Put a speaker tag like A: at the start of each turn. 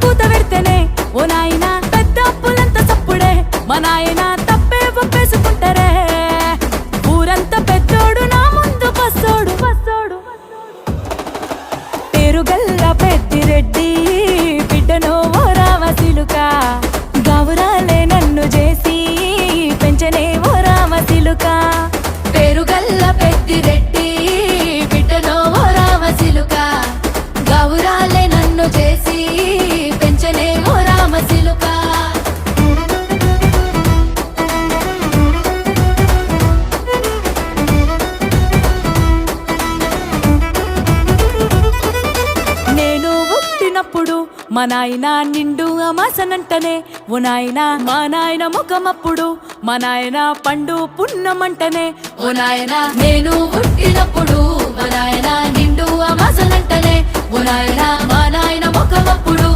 A: కూత పెడితేనే ఓ నాయనా పెద్ద అప్పులంత చప్పుడే మా నాయన తప్పే ఒప్పేసుకుంటారే ఊరంతా పెద్దోడు నా ముందు బస్సోడు బస్సోడు పేరుగల్ల పెద్దిరెడ్డి బిడ్డనో ఓ రామసిలుక గౌరాలే నన్ను చేసి పెంచనే ఓ రామసిలుక పేరుగల్ల పెద్దిరెడ్డి బిడ్డనో ఓ రామసిలుక గౌరాలే నన్ను చేసి పెంచనే ఓ రామసిలుక నేను పుట్టినప్పుడు మా నాయన నిండు అమాసనంటనే ఓ నాయన మా నాయన ముఖమప్పుడు మా నాయన పండు పున్నమంటనే ఓ నాయన నేను పుట్టినప్పుడు మా నాయన నిండు అమాసనంటనే ఓ నాయన మా నాయన ముఖమప్పుడు